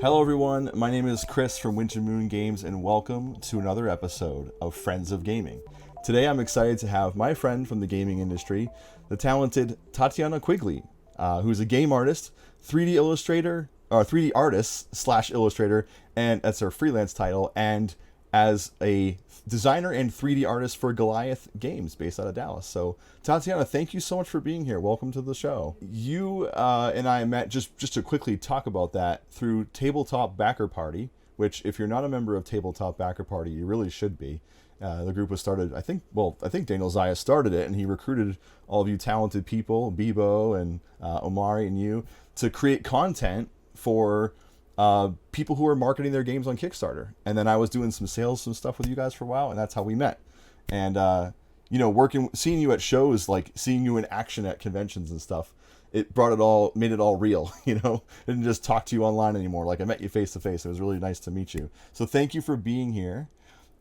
Hello, everyone. My name is Chris from Winter Moon Games, and welcome to another episode of Friends of Gaming. Today, I'm excited to have my friend from the gaming industry, the talented Tatiana Quigley, who's a game artist, 3D illustrator, or 3D artist slash illustrator, and that's her freelance title, and as a designer and 3D artist for Goliath Games based out of Dallas. So, Tatiana, thank you so much for being here. Welcome to the show. You and I met just to quickly talk about that through Tabletop Backer Party, which, if you're not a member of Tabletop Backer Party, you really should be. The group was started, I think Daniel Zaya started it, and he recruited all of you talented people, Bebo and Omari and you, to create content for people who are marketing their games on Kickstarter. And then I was doing some stuff with you guys for a while, and that's how we met. And seeing you at shows, like seeing you in action at conventions and stuff, made it all real. I didn't just talk to you online anymore. Like I met you face to face. It was really nice to meet you. So thank you for being here.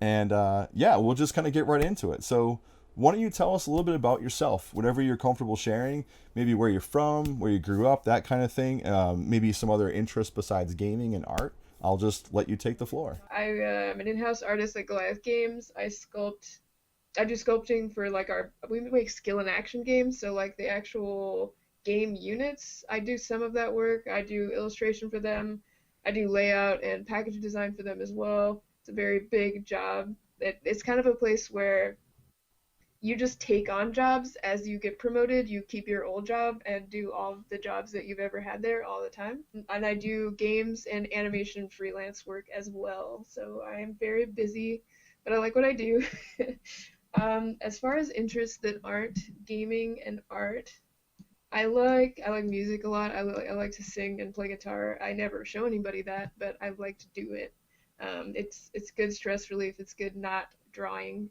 And we'll just kind of get right into it. So why don't you tell us a little bit about yourself, whatever you're comfortable sharing, maybe where you're from, where you grew up, that kind of thing, maybe some other interests besides gaming and art. I'll just let you take the floor. I'm an in-house artist at Goliath Games. I do sculpting for we make skill and action games, so like the actual game units. I do some of that work. I do illustration for them. I do layout and package design for them as well. It's a very big job. It's kind of a place where you just take on jobs as you get promoted. You keep your old job and do all of the jobs that you've ever had there all the time. And I do games and animation freelance work as well. So I am very busy, but I like what I do. As far as interests that aren't gaming and art, I like music a lot. I like to sing and play guitar. I never show anybody that, but I like to do it. It's good stress relief. It's good not drawing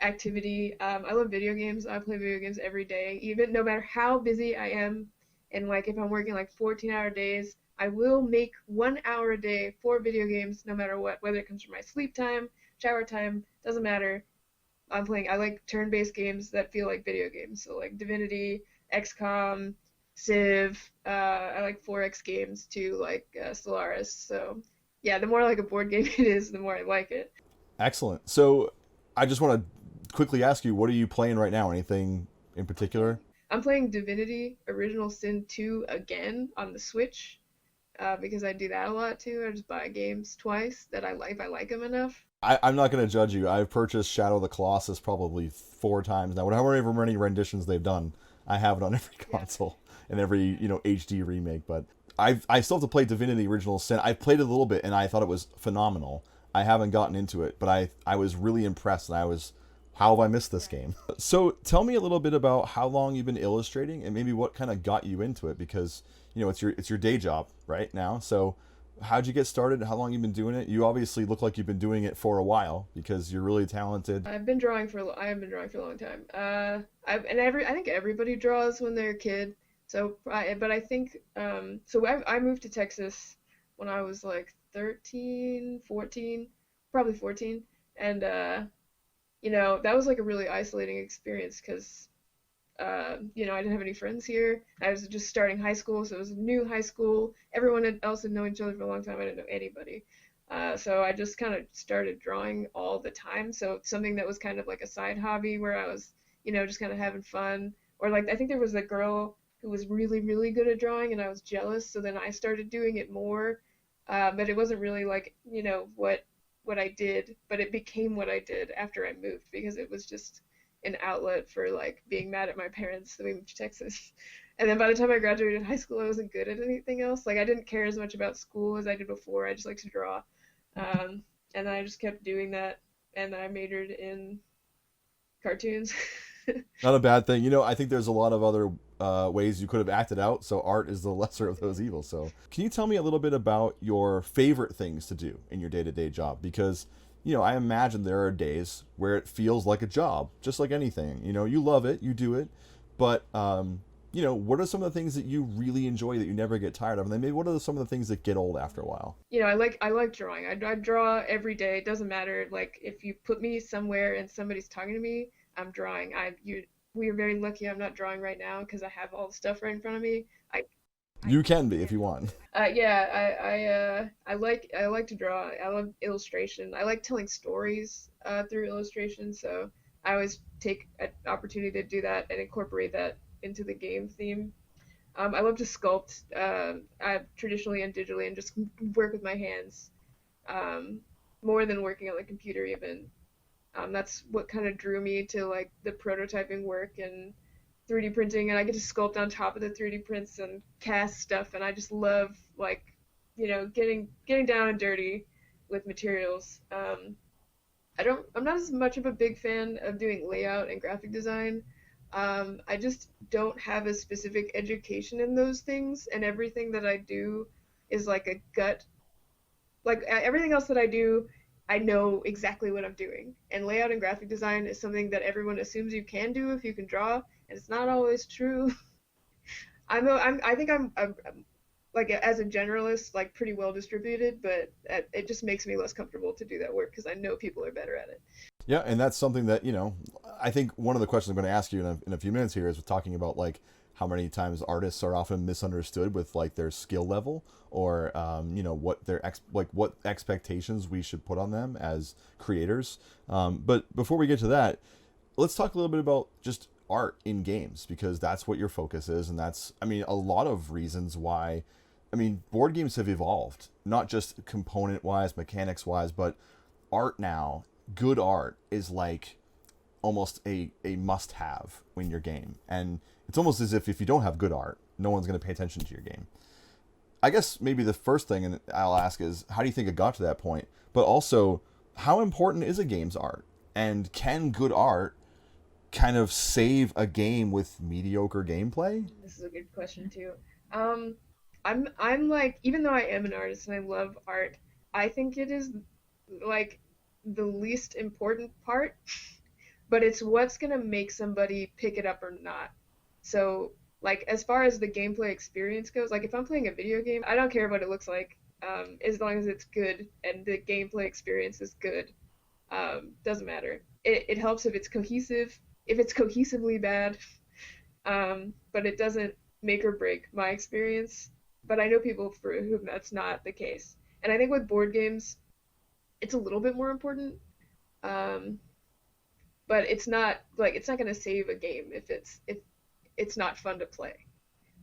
activity. I love video games. I play video games every day, even no matter how busy I am. And like if I'm working like 14-hour days, I will make 1 hour a day for video games, no matter what, whether it comes from my sleep time, shower time, doesn't matter. I like turn-based games that feel like video games. So like Divinity, XCOM, Civ. I like 4X games too, like Stellaris. So yeah, the more like a board game it is, the more I like it. Excellent. So I just want to quickly ask you, what are you playing right now? Anything in particular? I'm playing Divinity Original Sin 2 again on the Switch because I do that a lot too. I just buy games twice that I like if I like them enough. I'm not going to judge you. I've purchased Shadow of the Colossus probably 4 times now. However many renditions they've done, I have it on every Yeah. console and every HD remake. But I still have to play Divinity Original Sin. I played it a little bit and I thought it was phenomenal. I haven't gotten into it, but I was really impressed, and I was, how have I missed this game? So tell me a little bit about how long you've been illustrating and maybe what kind of got you into it, because it's your day job right now. So how'd you get started? How long you been doing it? You obviously look like you've been doing it for a while because you're really talented. I have been drawing for a long time. I think everybody draws when they're a kid. But I think I moved to Texas when I was like 13, 14, probably 14, and that was like a really isolating experience because I didn't have any friends here. I was just starting high school, so it was a new high school. Else had known each other for a long time. I didn't know anybody. So I just kind of started drawing all the time. So something that was kind of like a side hobby where I was, just kind of having fun. Or like I think there was a girl who was really, really good at drawing, and I was jealous. So then I started doing it more. But it wasn't really like, what I did, but it became what I did after I moved because it was just an outlet for like being mad at my parents that we moved to Texas. And then by the time I graduated high school, I wasn't good at anything else. Like I didn't care as much about school as I did before. I just liked to draw. Um, and I just kept doing that, and I majored in cartoons. Not a bad thing. I think there's a lot of other ways you could have acted out, so art is the lesser of those evils. So, can you tell me a little bit about your favorite things to do in your day to day job? Because, I imagine there are days where it feels like a job, just like anything. You love it, you do it, but, what are some of the things that you really enjoy that you never get tired of? And then maybe what are some of the things that get old after a while? I like drawing. I draw every day. It doesn't matter. Like if you put me somewhere and somebody's talking to me, I'm drawing. We are very lucky I'm not drawing right now because I have all the stuff right in front of me. I You can be if you want. Yeah, I like to draw. I love illustration. I like telling stories through illustration. So I always take an opportunity to do that and incorporate that into the game theme. I love to sculpt, traditionally and digitally, and just work with my hands, um, more than working on the computer even. That's what kind of drew me to like the prototyping work and 3D printing, and I get to sculpt on top of the 3D prints and cast stuff, and I just love like, getting down and dirty with materials. I'm not as much of a big fan of doing layout and graphic design. I just don't have a specific education in those things, and everything that I do is like a gut. Like everything else that I do, I know exactly what I'm doing. And layout and graphic design is something that everyone assumes you can do if you can draw, and it's not always true. I think I'm like as a generalist, like pretty well distributed, but it just makes me less comfortable to do that work because I know people are better at it. Yeah, and that's something that, I think one of the questions I'm going to ask you in a few minutes here is talking about like how many times artists are often misunderstood with like their skill level, or what what expectations we should put on them as creators. But before we get to that, let's talk a little bit about just art in games, because that's what your focus is, and that's, I mean, a lot of reasons why. I mean, board games have evolved, not just component wise, mechanics wise, but art now. Good art is like almost a must have in your game, and it's almost as if you don't have good art, no one's going to pay attention to your game. I guess maybe the first thing and I'll ask is, how do you think it got to that point? But also, how important is a game's art? And can good art kind of save a game with mediocre gameplay? This is a good question too. Um, I'm like, even though I am an artist and I love art, I think it is like the least important part, but it's what's gonna make somebody pick it up or not. So, like, as far as the gameplay experience goes, like if I'm playing a video game, I don't care what it looks like, as long as it's good and the gameplay experience is good. Doesn't matter. It helps if it's cohesive. If it's cohesively bad, but it doesn't make or break my experience. But I know people for whom that's not the case. And I think with board games, it's a little bit more important. Um, but it's not gonna save a game if it's not fun to play.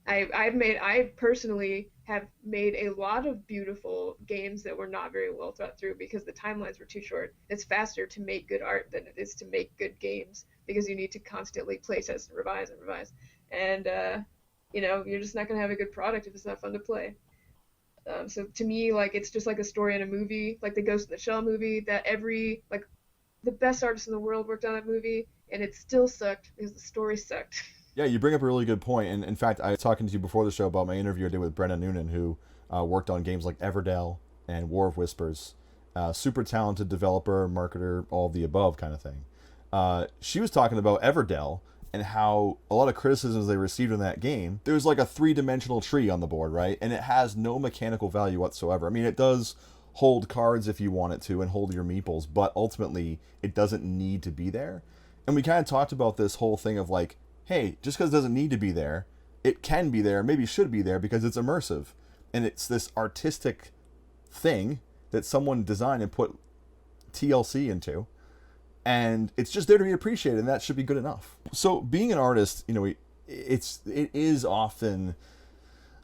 I personally have made a lot of beautiful games that were not very well thought through because the timelines were too short. It's faster to make good art than it is to make good games because you need to constantly playtest and revise and revise. And you're just not gonna have a good product if it's not fun to play. So to me, like it's just like a story in a movie, like the Ghost in the Shell movie, that every like the best artists in the world worked on that movie, and it still sucked because the story sucked. Yeah, you bring up a really good point. And in fact, I was talking to you before the show about my interview I did with Brenna Noonan, who worked on games like Everdell and War of Whispers. Super talented developer, marketer, all of the above kind of thing. She was talking about Everdell and how a lot of criticisms they received in that game, there's like a three-dimensional tree on the board, right? And it has no mechanical value whatsoever. I mean, it does hold cards if you want it to and hold your meeples, but ultimately it doesn't need to be there. And we kind of talked about this whole thing of like, hey, just because it doesn't need to be there, it can be there, maybe should be there because it's immersive. And it's this artistic thing that someone designed and put TLC into. And it's just there to be appreciated, and that should be good enough. So being an artist, it is often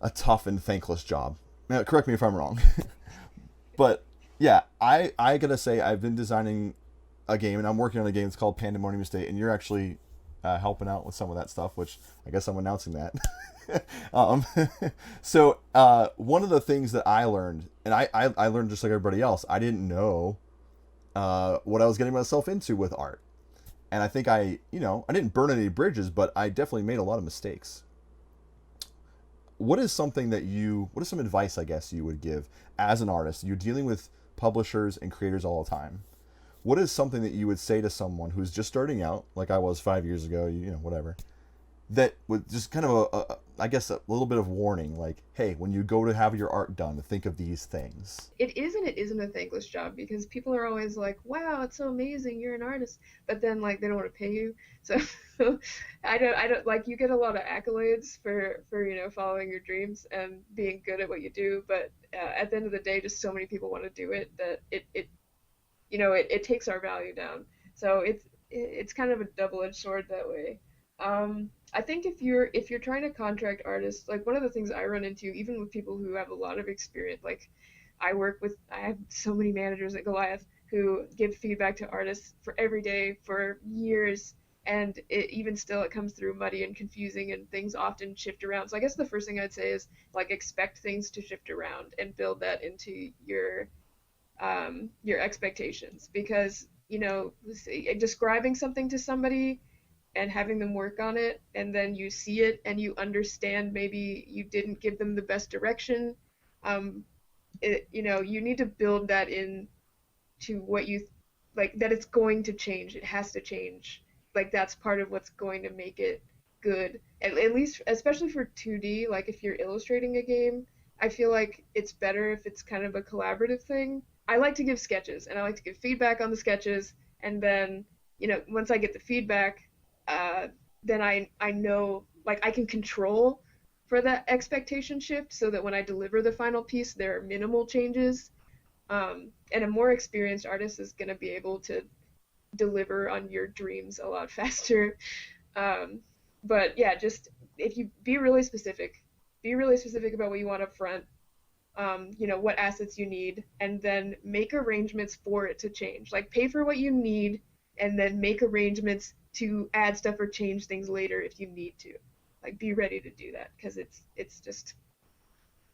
a tough and thankless job. Now, correct me if I'm wrong. But yeah, I gotta say I've been designing a game, and I'm working on a game that's called Pandemonium Estate, and you're actually helping out with some of that stuff, which I guess I'm announcing that. So one of the things that I learned, and I learned just like everybody else, I didn't know what I was getting myself into with art. And I think I didn't burn any bridges, but I definitely made a lot of mistakes. What is some advice, I guess, you would give as an artist? You're dealing with publishers and creators all the time. What is something that you would say to someone who's just starting out, like I was 5 years ago, whatever, that would just kind of I guess, a little bit of warning, like, hey, when you go to have your art done, think of these things. It is and it isn't a thankless job because people are always like, "Wow, it's so amazing, you're an artist," but then like they don't want to pay you. So I don't like you get a lot of accolades for following your dreams and being good at what you do, but at the end of the day, just so many people want to do it that it takes our value down. So it's kind of a double-edged sword that way. I think if you're trying to contract artists, like one of the things I run into, even with people who have a lot of experience, like I have so many managers at Goliath who give feedback to artists for every day for years, and even still it comes through muddy and confusing, and things often shift around. So I guess the first thing I'd say is like expect things to shift around and build that into your expectations because describing something to somebody and having them work on it and then you see it and you understand maybe you didn't give them the best direction. You need to build that in to what you like, that it's going to change, it has to change, like that's part of what's going to make it good, at least especially for 2D. Like if you're illustrating a game, I feel like it's better if it's kind of a collaborative thing. I like to give sketches and I like to give feedback on the sketches, and then once I get the feedback, uh, then I know, like I can control for that expectation shift so that when I deliver the final piece there are minimal changes. And a more experienced artist is going to be able to deliver on your dreams a lot faster. Um, but yeah, just if you be really specific about what you want up front, what assets you need, and then make arrangements for it to change. Like pay for what you need, and then make arrangements to add stuff or change things later if you need to. Like be ready to do that because it's just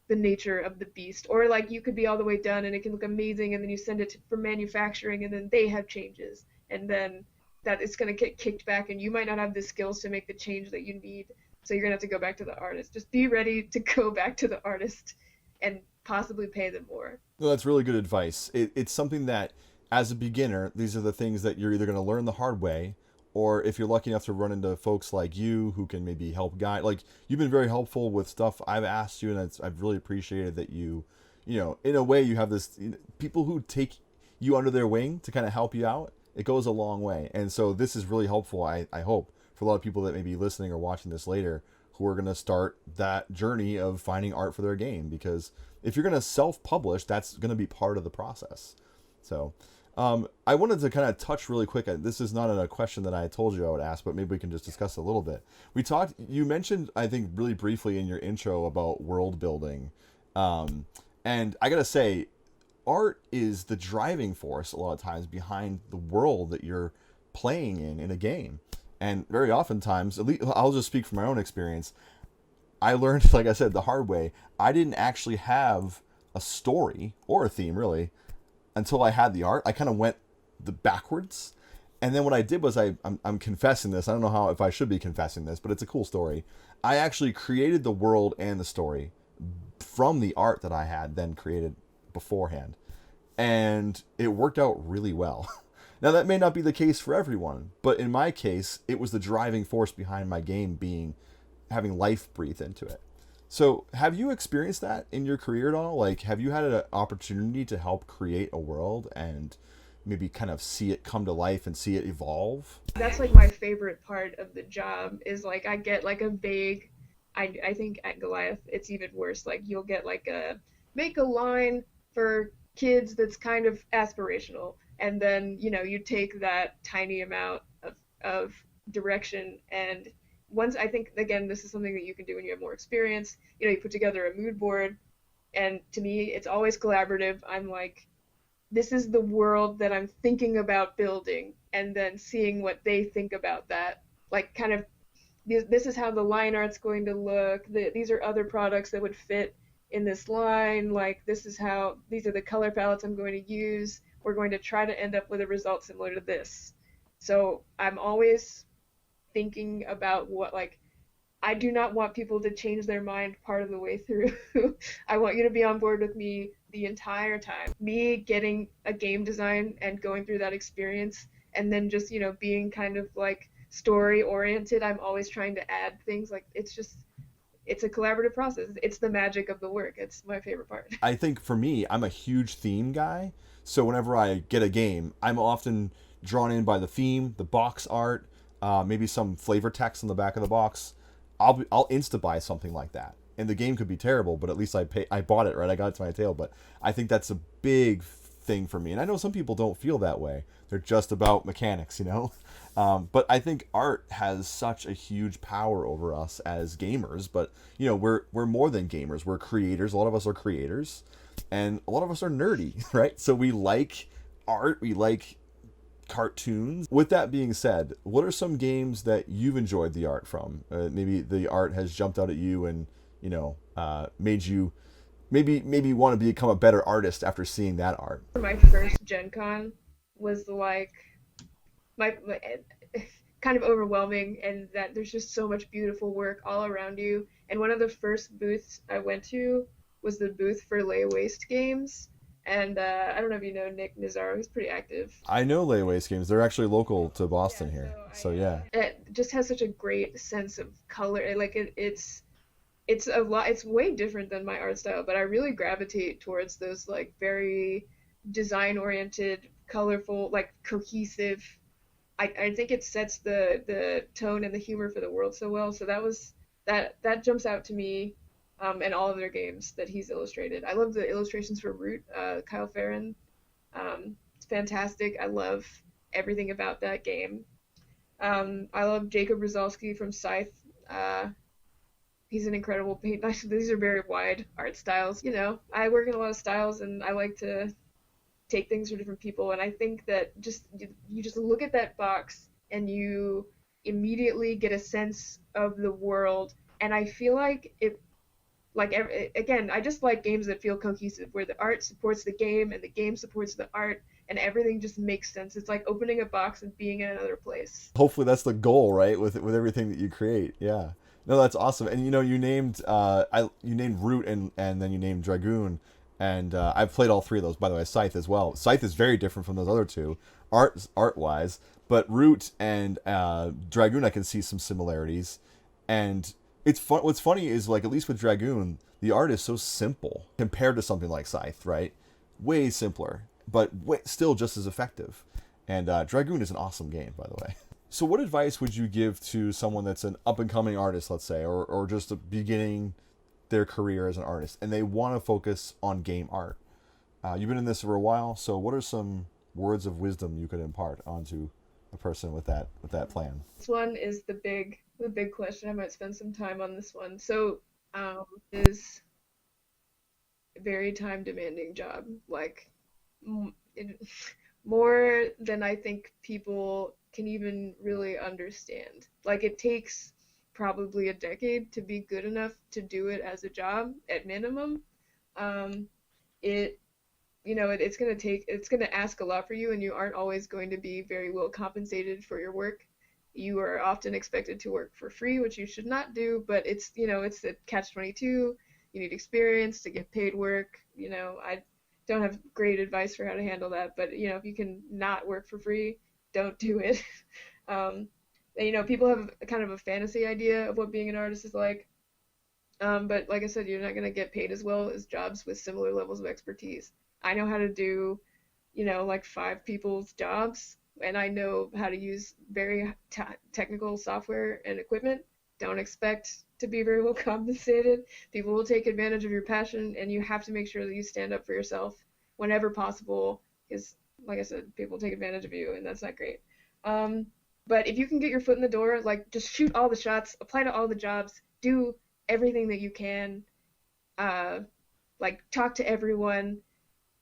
the nature of the beast. Or like you could be all the way done and it can look amazing, and then you send it for manufacturing, and then they have changes, and then that it's going to get kicked back, and you might not have the skills to make the change that you need. So you're going to have to go back to the artist. Just be ready to go back to the artist and possibly pay them more. Well, that's really good advice. It's something that, as a beginner, these are the things that you're either going to learn the hard way, or if you're lucky enough to run into folks like you who can maybe help guide. Like you've been very helpful with stuff I've asked you, and I've really appreciated that in a way, you have this people who take you under their wing to kind of help you out. It goes a long way, and so this is really helpful. I hope for a lot of people that may be listening or watching this later who are going to start that journey of finding art for their game, because if you're going to self-publish, that's going to be part of the process. So I wanted to kind of touch really quick. This is not a question that I told you I would ask, but maybe we can just discuss a little bit. You mentioned, I think, really briefly in your intro about world building. And I got to say, art is the driving force a lot of times behind the world that you're playing in a game. And very oftentimes, at least I'll just speak from my own experience, I learned, like I said, the hard way. I didn't actually have a story or a theme, really, until I had the art. I kind of went the backwards. And then what I did was I'm confessing this. I don't know how if I should be confessing this, but it's a cool story. I actually created the world and the story from the art that I had then created beforehand. And it worked out really well. Now, that may not be the case for everyone, but in my case, it was the driving force behind my game having life breathed into it. So, have you experienced that in your career at all? Like, have you had an opportunity to help create a world and maybe kind of see it come to life and see it evolve? That's like my favorite part of the job is like I get like a vague, I think at Goliath it's even worse. Like you'll get like make a line for kids that's kind of aspirational, and then you take that tiny amount of direction, and once I think again this is something that you can do when you have more experience. You put together a mood board, and to me it's always collaborative. I'm like, this is the world that I'm thinking about building, and then seeing what they think about that, like kind of this is how the line art's going to look. These are other products that would fit in this line. Like these are the color palettes I'm going to use. We're going to try to end up with a result similar to this. So I'm always thinking about what, like, I do not want people to change their mind part of the way through. I want you to be on board with me the entire time. Me getting a game design and going through that experience, and then just, being kind of like story oriented. I'm always trying to add things. Like it's it's a collaborative process. It's the magic of the work. It's my favorite part. I think for me, I'm a huge theme guy. So whenever I get a game, I'm often drawn in by the theme, the box art, maybe some flavor text on the back of the box. I'll insta buy something like that, and the game could be terrible, but at least I bought it, right? I got it to my tail. But I think that's a big thing for me, and I know some people don't feel that way. They're just about mechanics, you know. But I think art has such a huge power over us as gamers. But you know, we're more than gamers. We're creators. A lot of us are creators, and a lot of us are nerdy, right? So we like art. We like cartoons. With that being said, what are some games that you've enjoyed the art from? Maybe the art has jumped out at you and, you know, made you maybe want to become a better artist after seeing that art. My first Gen Con was like my kind of overwhelming, and that there's just so much beautiful work all around you. And one of the first booths I went to was the booth for Lay Waste Games. And I don't know if you know Nick Nazaro, he's pretty active. I know Lay Waste Games. They're actually local to Boston Yeah, here. so So yeah. it just has such a great sense of color. It's a lot. It's way different than my art style, but I really gravitate towards those like very design oriented, colorful, like cohesive. I think it sets the tone and the humor for the world so well. So that jumps out to me, in all of their games that he's illustrated. I love the illustrations for Root, Kyle Farron. It's fantastic. I love everything about that game. I love Jacob Rizolski from Scythe. He's an incredible paint. These are very wide art styles. You know, I work in a lot of styles, and I like to take things from different people. And I think that just you just look at that box and you immediately get a sense of the world. And I feel like again, I just like games that feel cohesive, where the art supports the game and the game supports the art, and everything just makes sense. It's like opening a box and being in another place. Hopefully that's the goal, right? With everything that you create. Yeah. No, that's awesome. And you know, you named Root and then you named Dragoon, and I've played all three of those. By the way, Scythe as well. Scythe is very different from those other two, art wise. But Root and Dragoon, I can see some similarities, and it's fun. What's funny is, like, at least with Dragoon, the art is so simple compared to something like Scythe, right? Way simpler, but still just as effective. And Dragoon is an awesome game, by the way. So what advice would you give to someone that's an up-and-coming artist, let's say, or just beginning their career as an artist, and they want to focus on game art? You've been in this for a while, so what are some words of wisdom you could impart onto a person with that plan? This one is the big question. I might spend some time on this one. So, is a very time demanding job, like it, more than I think people can even really understand. Like, it takes probably a decade to be good enough to do it as a job at minimum. Um, it it's going to ask a lot for you, and you aren't always going to be very well compensated for your work. You are often expected to work for free, which you should not do, but it's a catch-22. You need experience to get paid work. I don't have great advice for how to handle that, but if you can not work for free, don't do it. um, People have kind of a fantasy idea of what being an artist is like. But like I said, you're not going to get paid as well as jobs with similar levels of expertise. I know how to do, like 5 people's jobs, and I know how to use very technical software and equipment. Don't expect to be very well compensated. People will take advantage of your passion, and you have to make sure that you stand up for yourself whenever possible, because, like I said, people take advantage of you, and that's not great. But if you can get your foot in the door, like, just shoot all the shots, apply to all the jobs, do everything that you can, like, talk to everyone,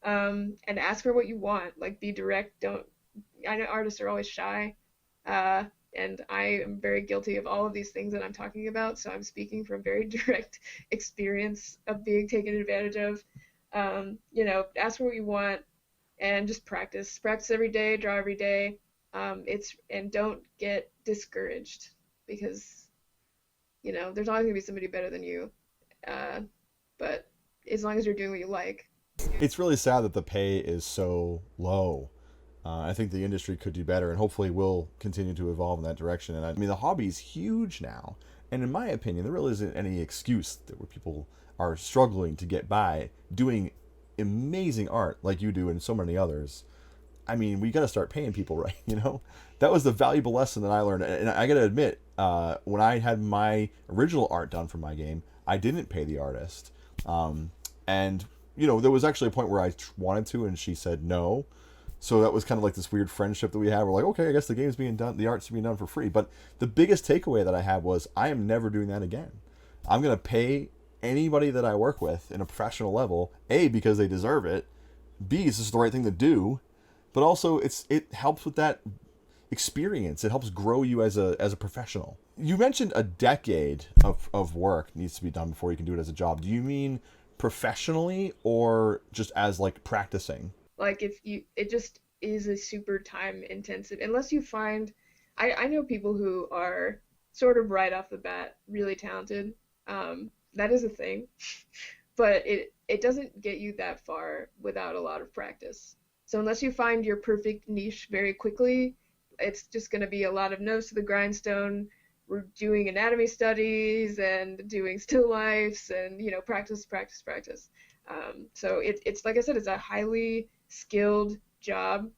and ask for what you want. Like, be direct. I know artists are always shy, and I am very guilty of all of these things that I'm talking about, so I'm speaking from very direct experience of being taken advantage of. Ask for what you want, and just practice. Practice every day, draw every day. And don't get discouraged, because there's always gonna be somebody better than you. But as long as you're doing what you like. It's really sad that the pay is so low. I think the industry could do better, and hopefully will continue to evolve in that direction. And I mean, the hobby is huge now, And in my opinion, there really isn't any excuse that where people are struggling to get by doing amazing art like you do and so many others. I mean, we got to start paying people right, you know? That was the valuable lesson that I learned. And I got to admit, when I had my original art done for my game, I didn't pay the artist. And, you know, there was actually a point where I wanted to, and she said no. So that was kind of like this weird friendship that we had. We're like, okay, I guess the game's being done, the art's being done for free. But the biggest takeaway that I had was I am never doing that again. I'm going to pay anybody that I work with in a professional level, A, because they deserve it, B, it's just the right thing to do, but also it helps with that experience. It helps grow you as a professional. You mentioned a decade of work needs to be done before you can do it as a job. Do you mean professionally or just as like practicing? Like it just is a super time intensive unless you find. I know people who are sort of right off the bat really talented. That is a thing, but it doesn't get you that far without a lot of practice. So unless you find your perfect niche very quickly, it's just going to be a lot of nose to the grindstone. We're doing anatomy studies and doing still lifes and practice, practice, practice. So it's like I said, it's a highly skilled job,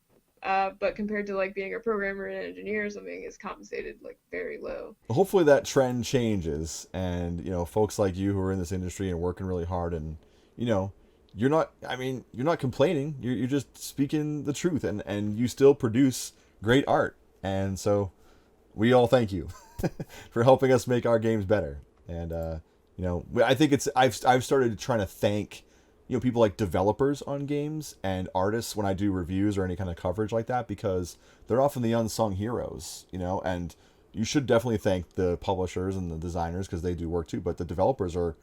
but compared to like being a programmer and engineer or something, is compensated like very low. Hopefully that trend changes, and folks like you who are in this industry and working really hard, and you're not. I mean, you're not complaining. You're just speaking the truth, and you still produce great art, and so we all thank you for helping us make our games better. And I think I've started trying to thank people like developers on games and artists when I do reviews or any kind of coverage like that, because they're often the unsung heroes, and you should definitely thank the publishers and the designers because they do work too, but the developers are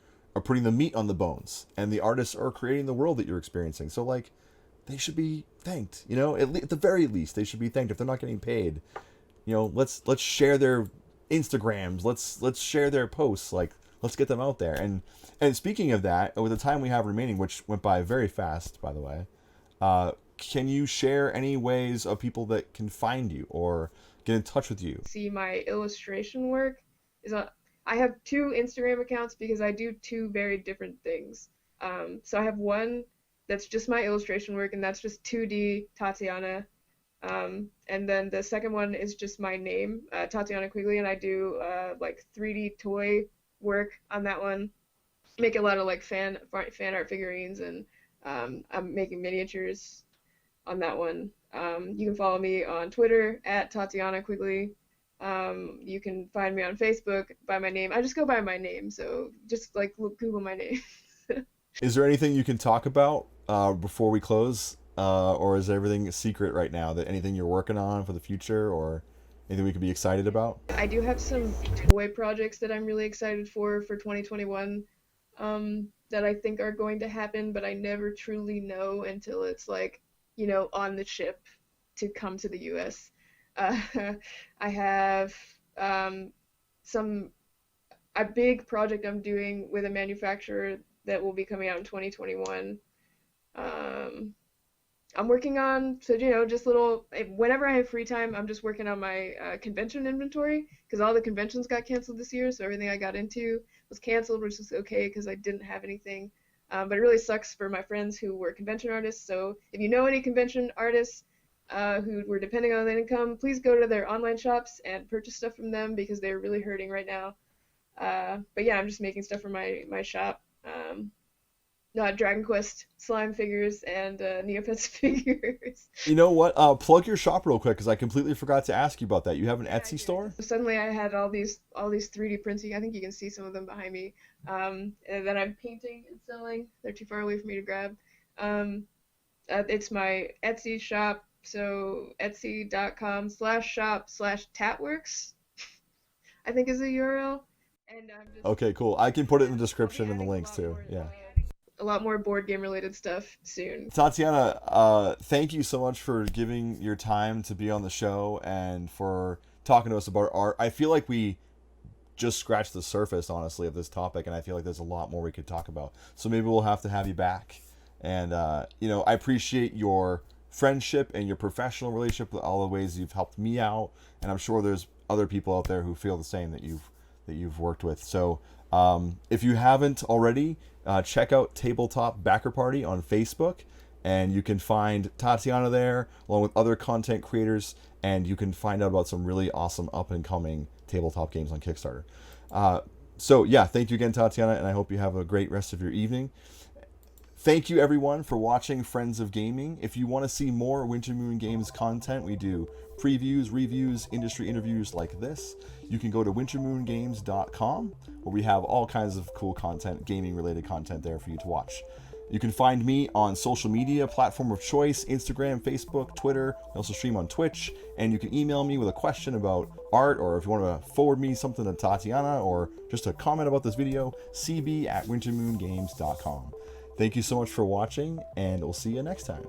putting the meat on the bones, and the artists are creating the world that you're experiencing. So like, they should be thanked, at the very least they should be thanked. If they're not getting paid, let's share their Instagrams, let's share their posts, like let's get them out there. And speaking of that, with the time we have remaining, which went by very fast, by the way, can you share any ways of people that can find you or get in touch with you? See my illustration work is on. I have two Instagram accounts because I do two very different things. So I have one that's just my illustration work, and that's just 2D Tatiana. And then the second one is just my name, Tatiana Quigley, and I do like 3D toy work on that one. Make a lot of like fan art figurines, and I'm making miniatures on that one. You can follow me on Twitter at Tatiana Quigley. You can find me on Facebook by my name. I just go by my name, so just like Google my name. Is there anything you can talk about before we close, or is everything a secret right now? That anything you're working on for the future, or anything we could be excited about? I do have some toy projects that I'm really excited for 2021. That I think are going to happen, but I never truly know until it's like, on the ship to come to the US. I have a big project I'm doing with a manufacturer that will be coming out in 2021. I'm working on, so just whenever I have free time, I'm just working on my convention inventory, because all the conventions got canceled this year, so everything I got into was canceled, which is okay because I didn't have anything. But it really sucks for my friends who were convention artists. So if you know any convention artists who were depending on their income, please go to their online shops and purchase stuff from them because they're really hurting right now. But yeah, I'm just making stuff for my shop. Dragon Quest slime figures and Neopets figures. You know what? Plug your shop real quick, because I completely forgot to ask you about that. You have an Etsy store? Suddenly I had all these 3D printing. I think you can see some of them behind me. And then I'm painting and selling. They're too far away for me to grab. It's my Etsy shop. So etsy.com/shop/tatworks, I think is the URL. And I'm just, okay, cool. I can put it in the description and the links too. Yeah. A lot more board game related stuff soon. Tatiana, thank you so much for giving your time to be on the show and for talking to us about art. I feel like we just scratched the surface, honestly, of this topic, and I feel like there's a lot more we could talk about. So maybe we'll have to have you back. And, I appreciate your friendship and your professional relationship with all the ways you've helped me out. And I'm sure there's other people out there who feel the same, that that you've worked with. So if you haven't already, check out Tabletop Backer Party on Facebook, and you can find Tatiana there along with other content creators, and you can find out about some really awesome up and coming tabletop games on Kickstarter. So yeah, thank you again, Tatiana, and I hope you have a great rest of your evening. Thank you everyone for watching Friends of Gaming. If you want to see more Winter Moon Games content, we do previews, reviews, industry interviews like this. You can go to wintermoongames.com, where we have all kinds of cool content, gaming related content there for you to watch. You can find me on social media platform of choice, Instagram, Facebook, Twitter. I also stream on Twitch, and you can email me with a question about art, or if you want to forward me something to Tatiana, or just a comment about this video, cb@wintermoongames.com. Thank you so much for watching, and we'll see you next time.